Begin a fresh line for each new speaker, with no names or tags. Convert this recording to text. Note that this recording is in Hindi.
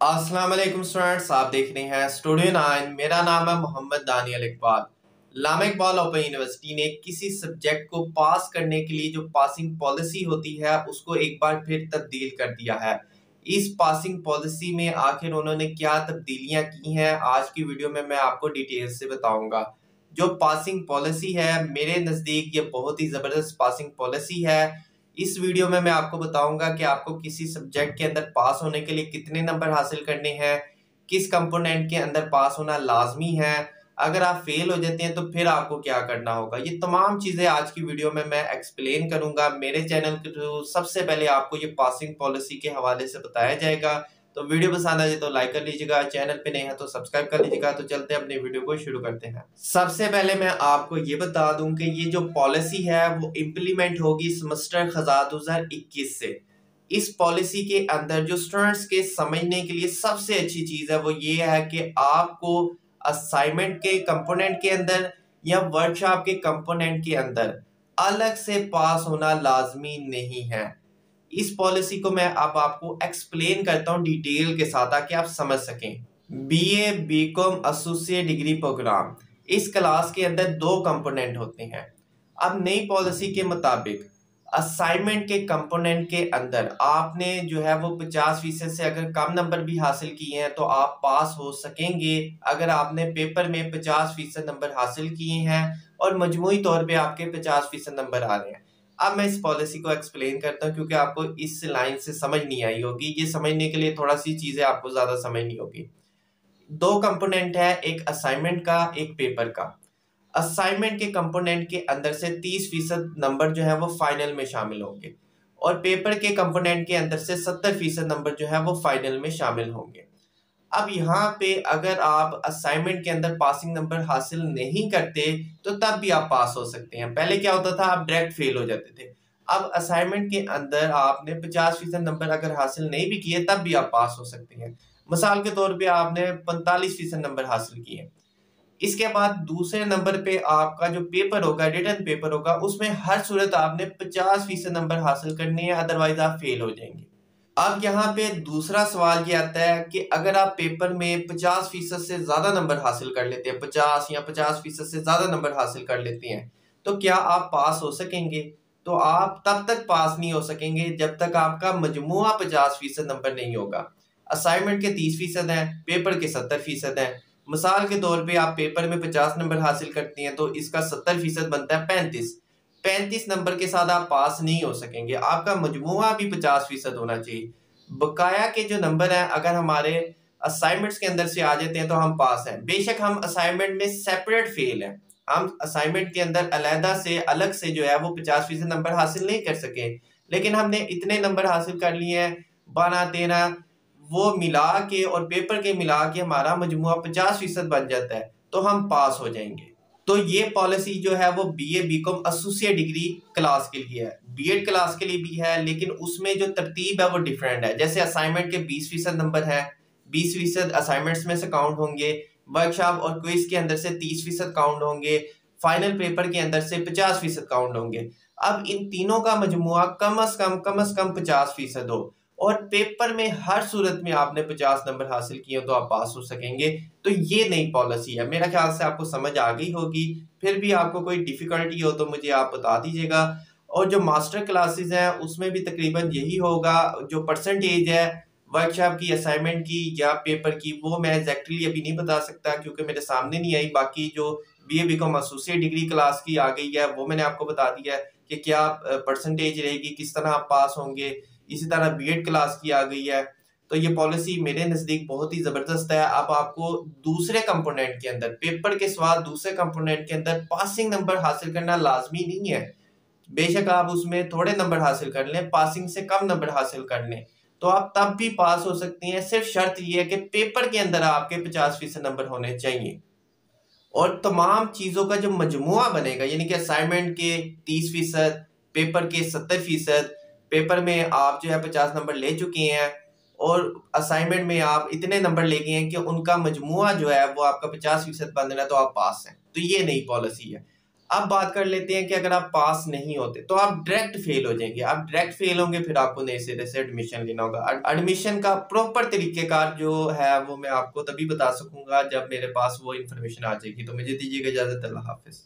अस्सलाम वालेकुम स्टूडेंट्स, आप देख रहे हैं स्टूडियो 9। मेरा नाम है मोहम्मद दानियल इकबाल। लामा इकबाल ओपन यूनिवर्सिटी ने किसी सब्जेक्ट को पास करने के लिए जो पासिंग पॉलिसी होती है उसको एक बार फिर तब्दील कर दिया है। इस पासिंग पॉलिसी में आखिर उन्होंने क्या तब्दीलियां की हैं, आज की वीडियो में मैं आपको डिटेल से बताऊंगा। जो पासिंग पॉलिसी है मेरे नज़दीक ये बहुत ही ज़बरदस्त पासिंग पॉलिसी है। इस वीडियो में मैं आपको बताऊंगा कि आपको किसी सब्जेक्ट के अंदर पास होने के लिए कितने नंबर हासिल करने हैं, किस कंपोनेंट के अंदर पास होना लाजमी है, अगर आप फेल हो जाते हैं तो फिर आपको क्या करना होगा। ये तमाम चीजें आज की वीडियो में मैं एक्सप्लेन करूंगा। मेरे चैनल के थ्रू सबसे पहले आपको ये पासिंग पॉलिसी के हवाले से बताया जाएगा। तो वीडियो पसंद आ जाए तो लाइक कर लीजिएगा, चैनल पे नए हैं तो सब्सक्राइब कर लीजिएगा। तो चलते हैं अपने वीडियो को शुरू करते हैं। सबसे पहले मैं आपको ये बता दूं कि ये जो पॉलिसी है वो इम्प्लीमेंट होगी सेमेस्टर खज़ार 2021 से। इस पॉलिसी के अंदर जो स्टूडेंट्स के समझने के लिए सबसे अच्छी चीज है वो ये है कि आपको असाइनमेंट के कंपोनेंट के अंदर या वर्कशॉप के कंपोनेंट के अंदर अलग से पास होना लाजमी नहीं है। इस पॉलिसी को मैं अब आपको एक्सप्लेन करता हूं डिटेल के साथ ताकि आप समझ सकें। BA BCom associate degree program, इस क्लास के अंदर दो कंपोनेंट होते हैं। अब नई पॉलिसी के मुताबिक असाइनमेंट के कंपोनेंट के अंदर आपने जो है वो 50% से अगर कम नंबर भी हासिल किए हैं तो आप पास हो सकेंगे अगर आपने पेपर में 50% नंबर हासिल किए हैं और मजमूई तौर पे आपके 50% नंबर आ रहे हैं। अब मैं इस पॉलिसी को एक्सप्लेन करता हूँ क्योंकि आपको इस लाइन से समझ नहीं आई होगी। ये समझने के लिए थोड़ा सी चीजें आपको ज्यादा समझनी होगी। दो कंपोनेंट है, एक असाइनमेंट का, एक पेपर का। असाइनमेंट के कंपोनेंट के अंदर से 30% नंबर जो है वो फाइनल में शामिल होंगे और पेपर के कंपोनेंट के अंदर से 70% नंबर जो है वो फाइनल में शामिल होंगे। अब यहाँ पे अगर आप असाइनमेंट के अंदर पासिंग नंबर हासिल नहीं करते तो तब भी आप पास हो सकते हैं। पहले क्या होता था, आप डायरेक्ट फेल हो जाते थे। अब असाइनमेंट के अंदर आपने 50% नंबर अगर हासिल नहीं भी किए तब भी आप पास हो सकते हैं। मिसाल के तौर पे आपने 45% नंबर हासिल किए। इसके बाद दूसरे नंबर पे आपका जो पेपर होगा, रिटन पेपर होगा, उसमें हर सूरत आपने 50% नंबर हासिल करने हैं, अदरवाइज आप फेल हो जाएंगे। अब यहाँ पे दूसरा सवाल ये आता है कि अगर आप पेपर में 50% से ज्यादा नंबर हासिल कर लेते हैं, 50 या 50% से ज्यादा नंबर हासिल कर लेते हैं, तो क्या आप पास हो सकेंगे? तो आप तब तक पास नहीं हो सकेंगे जब तक आपका मजमुआ 50% नंबर नहीं होगा। असाइनमेंट के 30% है, पेपर के 70% है। मिसाल के तौर पे आप पेपर में 50 नंबर हासिल करते हैं तो इसका 70% बनता है 35 नंबर के साथ आप पास नहीं हो सकेंगे। आपका मजमुआ भी 50% होना चाहिए। बकाया के जो नंबर हैं अगर हमारे असाइनमेंट्स के अंदर से आ जाते हैं तो हम पास हैं। बेशक हम असाइनमेंट में सेपरेट फेल हैं, हम असाइनमेंट के अंदर अलहदा से अलग से जो है वो 50% नंबर हासिल नहीं कर सके, लेकिन हमने इतने नंबर हासिल कर लिए हैं 12-13, वो मिला के और पेपर के मिला के हमारा मजमुआ 50% बन जाता है तो हम पास हो जाएंगे। तो ये पॉलिसी जो है वो BA BCom associate degree class के लिए है, बीएड क्लास के लिए भी है, लेकिन उसमें जो तरतीब है वो डिफरेंट है। जैसे असाइनमेंट के 20% नंबर है, 20% असाइनमेंट्स में से काउंट होंगे, वर्कशॉप और क्विज के अंदर से 30% काउंट होंगे, फाइनल पेपर के अंदर से 50% काउंट होंगे। अब इन तीनों का मजमुआ कम अज कम 50% हो और पेपर में हर सूरत में आपने 50 नंबर हासिल किए तो आप पास हो सकेंगे। तो ये नई पॉलिसी है, मेरा ख्याल से आपको समझ आ गई होगी। फिर भी आपको कोई डिफिकल्टी हो तो मुझे आप बता दीजिएगा। और जो मास्टर क्लासेस हैं उसमें भी तकरीबन यही होगा। जो परसेंटेज है वर्कशॉप की, असाइनमेंट की या पेपर की, वो मैं एग्जैक्टली अभी नहीं बता सकता क्योंकि मेरे सामने नहीं आई। बाकी जो BA BCom associate degree class की आ गई है वो मैंने आपको बता दिया है कि क्या परसेंटेज रहेगी, किस तरह आप पास होंगे। इसी तरह बीएड क्लास की आ गई है। तो ये पॉलिसी मेरे नजदीक बहुत ही जबरदस्त है। अब आपको दूसरे कंपोनेंट के अंदर, पेपर के सवाल दूसरे कंपोनेंट के अंदर पासिंग नंबर हासिल करना लाजमी नहीं है। बेशक आप उसमें थोड़े नंबर हासिल कर लें, पासिंग से कम नंबर हासिल कर लें तो आप तब भी पास हो सकती हैं। सिर्फ शर्त ये है कि पेपर के अंदर आपके 50% नंबर होने चाहिए और तमाम चीजों का जो मजमुआ बनेगा, यानी कि असाइनमेंट के 30%, पेपर के 70%, पेपर में आप जो है 50 नंबर ले चुके हैं और असाइनमेंट में आप इतने नंबर ले गए हैं कि उनका मजमुआ जो है वो आपका 50% बन रहा है तो आप पास हैं। तो ये नई पॉलिसी है।
अब बात कर लेते हैं कि अगर आप पास नहीं होते तो आप डायरेक्ट फेल हो जाएंगे। आप डायरेक्ट फेल होंगे, फिर आपको नए सिरे से एडमिशन लेना होगा। एडमिशन का प्रॉपर तरीकेकार जो है वो मैं आपको तभी बता सकूंगा जब मेरे पास वो इन्फॉर्मेशन आ जाएगी। तो मुझे दीजिएगा इजाजत, अल्लाह हाफिज।